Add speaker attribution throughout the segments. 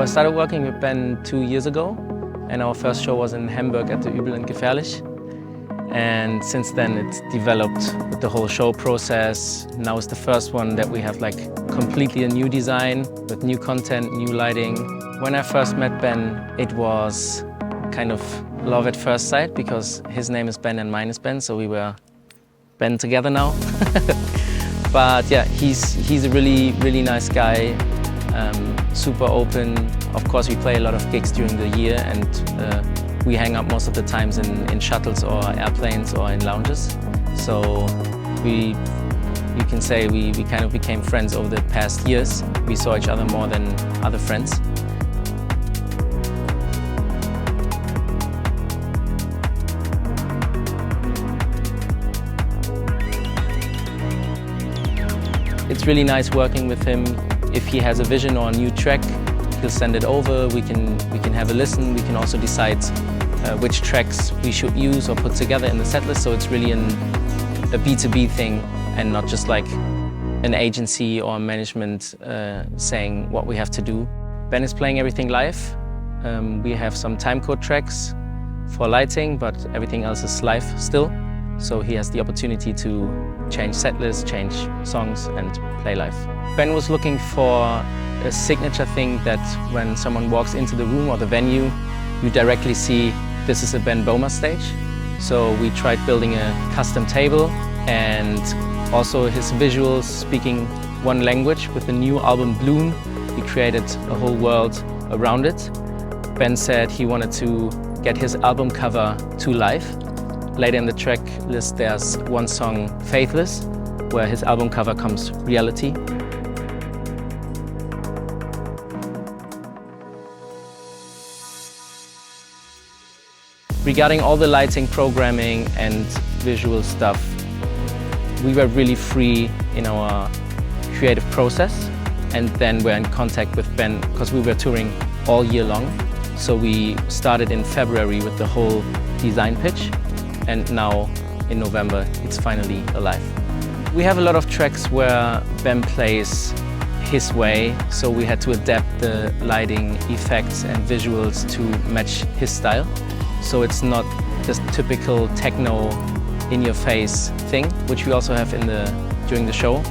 Speaker 1: I started working with Ben 2 years ago, and our first show was in Hamburg at the Übel und Gefährlich. And since then it developed with the whole show process. Now it's the first one that we have like completely a new design with new content, new lighting. When I first met Ben, it was kind of love at first sight because his name is Ben and mine is Ben, so we were Ben together now. But yeah, he's a really nice guy, super open. Of course, we play a lot of gigs during the year, and we hang out most of the times in shuttles or airplanes or in lounges. So you can say we kind of became friends over the past years. We saw each other more than other friends. It's really nice working with him. If he has a vision or a new track, he'll send it over, we can have a listen, we can also decide which tracks we should use or put together in the set list, so it's really a B2B thing and not just like an agency or management saying what we have to do. Ben is playing everything live. We have some timecode tracks for lighting, but everything else is live still, so he has the opportunity to change set lists, change songs and play live. Ben was looking for a signature thing that when someone walks into the room or the venue, you directly see this is a Ben Böhmer stage. So we tried building a custom table and also his visuals speaking one language. With the new album Bloom, we created a whole world around it. Ben said he wanted to get his album cover to life. Later in the track list there's one song, Faithless, where his album cover comes reality. Regarding all the lighting, programming and visual stuff, we were really free in our creative process, and then we're in contact with Ben because we were touring all year long. So we started in February with the whole design pitch, and now in November it's finally alive. We have a lot of tracks where Ben plays his way, so we had to adapt the lighting, effects and visuals to match his style. So it's not just typical techno in-your-face thing, which we also have during the show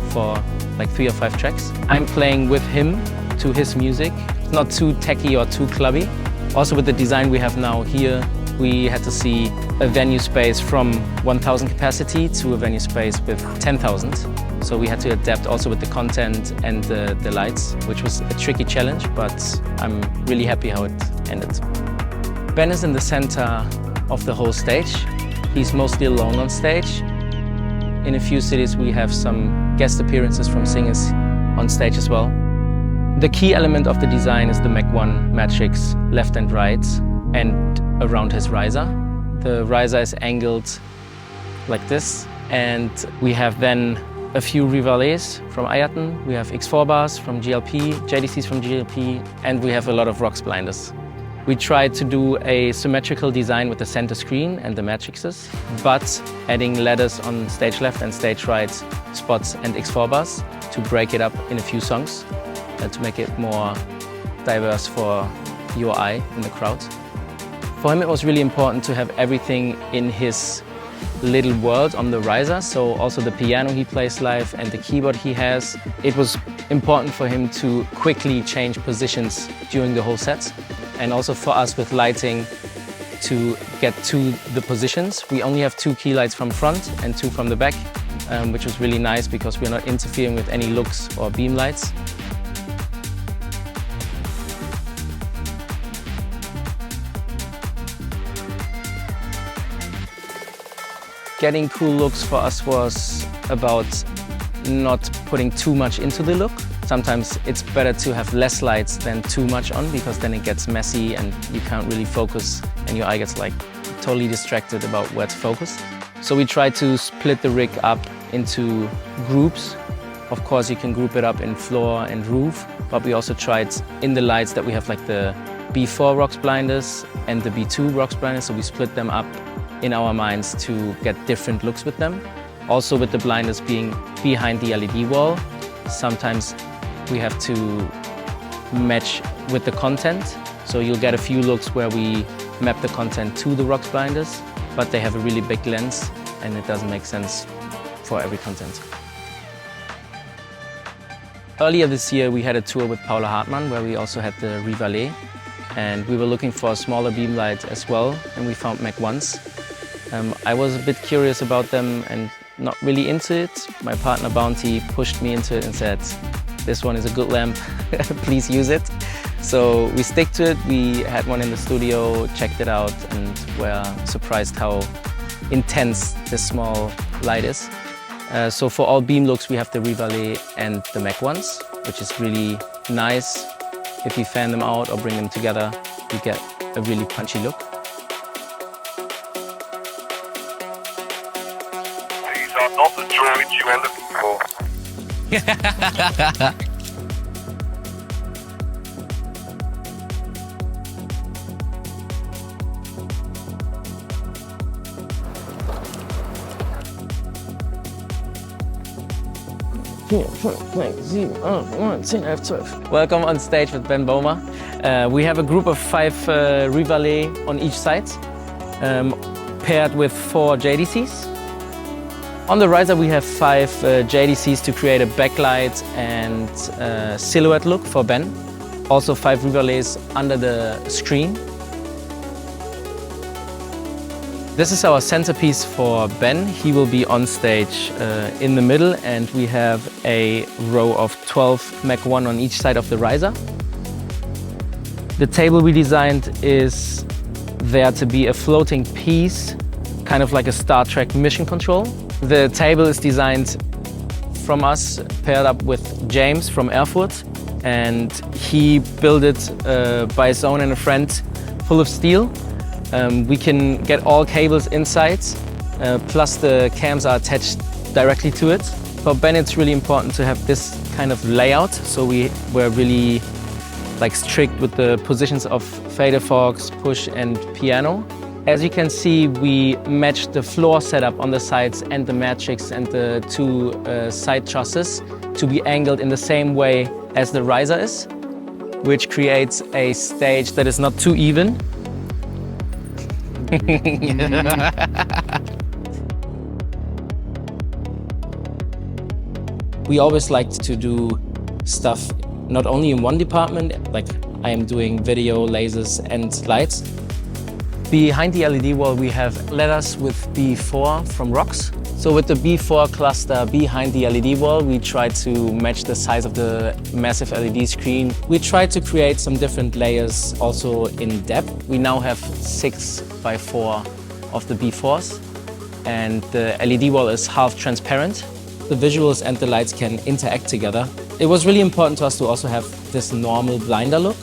Speaker 1: for like 3 or 5 tracks. I'm playing with him to his music. It's not too techy or too clubby. Also with the design we have now here, we had to see a venue space from 1,000 capacity to a venue space with 10,000. So we had to adapt also with the content and the lights, which was a tricky challenge, but I'm really happy how it ended. Ben is in the center of the whole stage. He's mostly alone on stage. In a few cities we have some guest appearances from singers on stage as well. The key element of the design is the Mach 1 matrix left and right and around his riser. The riser is angled like this, and we have then a few rivalets from Ayrton. We have X4 bars from GLP, JDCs from GLP, and we have a lot of Rox blinders. We tried to do a symmetrical design with the center screen and the matrices, but adding ladders on stage left and stage right spots and X4 bars to break it up in a few songs and to make it more diverse for your eye in the crowd. For him it was really important to have everything in his little world on the riser, so also the piano he plays live and the keyboard he has. It was important for him to quickly change positions during the whole set, and also for us with lighting to get to the positions. We only have 2 key lights from front and 2 from the back, which was really nice because we're not interfering with any looks or beam lights. Getting cool looks for us was about not putting too much into the look. Sometimes it's better to have less lights than too much on, because then it gets messy and you can't really focus and your eye gets like totally distracted about where to focus. So we try to split the rig up into groups. Of course you can group it up in floor and roof, but we also tried in the lights that we have like the B4 Rox blinders and the B2 Rox blinders, so we split them up in our minds to get different looks with them. Also with the blinders being behind the LED wall, sometimes we have to match with the content. So you'll get a few looks where we map the content to the rocks blinders, but they have a really big lens and it doesn't make sense for every content. Earlier this year we had a tour with Paula Hartmann where we also had the Rivalet, and we were looking for a smaller beam light as well, and we found Mach 1s. I was a bit curious about them and not really into it. My partner Bounty pushed me into it and said, "This one is a good lamp, please use it." So we stick to it. We had one in the studio, checked it out, and were surprised how intense this small light is. So for all beam looks we have the Rivalet and the Mach 1s, which is really nice. If you fan them out or bring them together, you get a really punchy look.
Speaker 2: These are not the droids you are looking for.
Speaker 1: Welcome on stage with Ben Böhmer. We have a group of 5 Rivalet on each side, paired with 4 JDCs. On the riser we have 5 JDCs to create a backlight and silhouette look for Ben. Also 5 Rivalets under the screen. This is our centerpiece for Ben. He will be on stage in the middle, and we have a row of 12 Mach 1 on each side of the riser. The table we designed is there to be a floating piece, kind of like a Star Trek mission control. The table is designed from us, paired up with James from Erfurt, and he built it by his own and a friend, full of steel. We can get all cables inside, plus the cams are attached directly to it. For Ben it's really important to have this kind of layout, so we were really strict with the positions of fader forks, push and piano. As you can see, we matched the floor setup on the sides and the matrix and the 2 side trusses to be angled in the same way as the riser is, which creates a stage that is not too even. We always liked to do stuff not only in one department, like I am doing video, lasers and lights. Behind the LED wall we have letters with B4 from rocks. So with the B4 cluster behind the LED wall, we tried to match the size of the massive LED screen. We tried to create some different layers also in depth. We now have 6x4 of the B4s, and the LED wall is half transparent. The visuals and the lights can interact together. It was really important to us to also have this normal blinder look.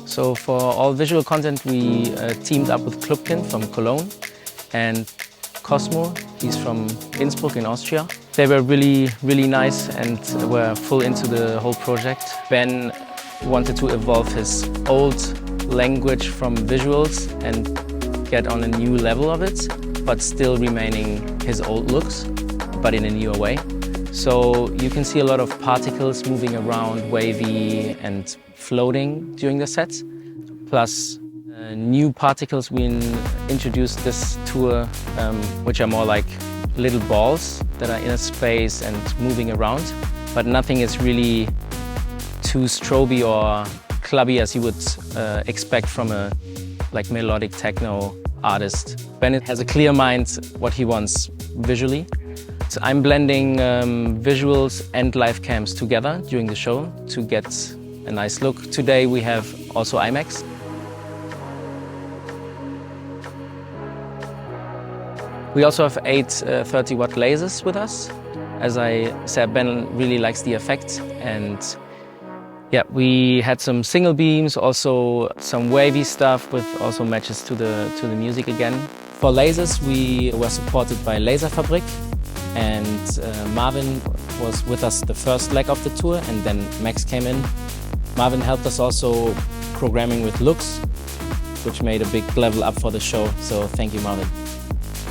Speaker 1: So for all visual content we teamed up with Klubkin from Cologne and Cosmo, he's from Innsbruck in Austria. They were really nice and were full into the whole project. Ben wanted to evolve his old language from visuals and get on a new level of it, but still remaining his old looks, but in a newer way. So you can see a lot of particles moving around, wavy and floating during the sets. Plus new particles we introduced this tour, which are more like little balls that are in a space and moving around. But nothing is really too stroby or clubby as you would expect from a melodic techno artist. Bennett has a clear mind what he wants visually. So I'm blending visuals and live cams together during the show to get a nice look. Today we have also IMAX. We also have 8 30-watt lasers with us. As I said, Ben really likes the effect, and yeah, we had some single beams, also some wavy stuff with also matches to the music again. For lasers, we were supported by Laserfabrik, and Marvin was with us the first leg of the tour, and then Max came in. Marvin helped us also programming with Lux, which made a big level up for the show, so thank you, Marvin.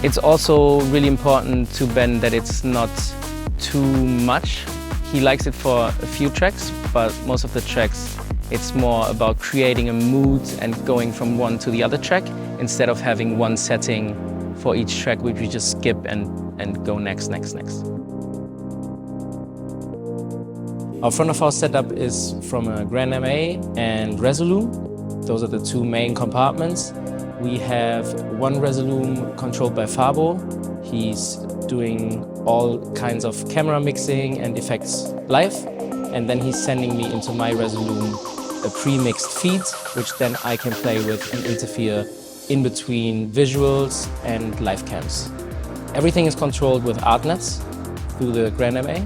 Speaker 1: It's also really important to Ben that it's not too much. He likes it for a few tracks, but most of the tracks it's more about creating a mood and going from one to the other track instead of having one setting for each track which we just skip and go next. Our front of house setup is from a Grand MA and Resolume. Those are the two main compartments. We have one Resolume controlled by Fabo. He's doing all kinds of camera mixing and effects live. And then he's sending me into my Resolume a pre-mixed feed, which then I can play with and interfere in between visuals and live cams. Everything is controlled with ArtNets through the Grand MA.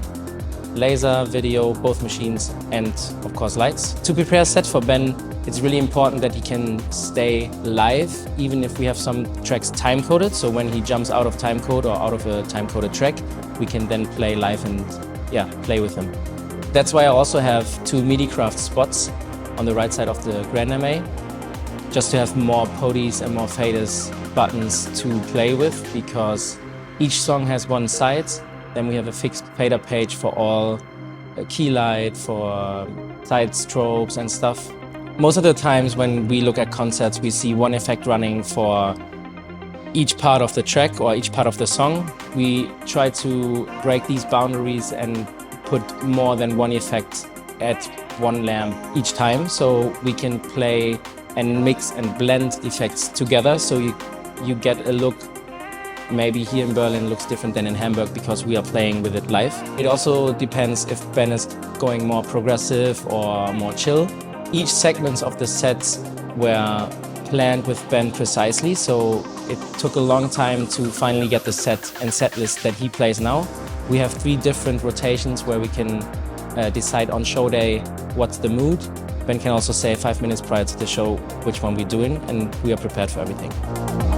Speaker 1: Laser, video, both machines, and of course lights. To prepare a set for Ben, it's really important that he can stay live, even if we have some tracks time-coded. So when he jumps out of timecode or out of a time-coded track, we can then play live and play with him. That's why I also have two MIDI-craft spots on the right side of the Grand MA, just to have more podies and more faders buttons to play with, because each song has one side. Then we have a fixed fader page for all key light, for side strobes and stuff. Most of the times when we look at concerts, we see one effect running for each part of the track or each part of the song. We try to break these boundaries and put more than one effect at one lamp each time, so we can play and mix and blend effects together, so you get a look. Maybe here in Berlin looks different than in Hamburg because we are playing with it live. It also depends if Ben is going more progressive or more chill. Each segment of the sets were planned with Ben precisely, so it took a long time to finally get the set and set list that he plays now. We have 3 different rotations where we can decide on show day what's the mood. Ben can also say 5 minutes prior to the show which one we're doing, and we are prepared for everything.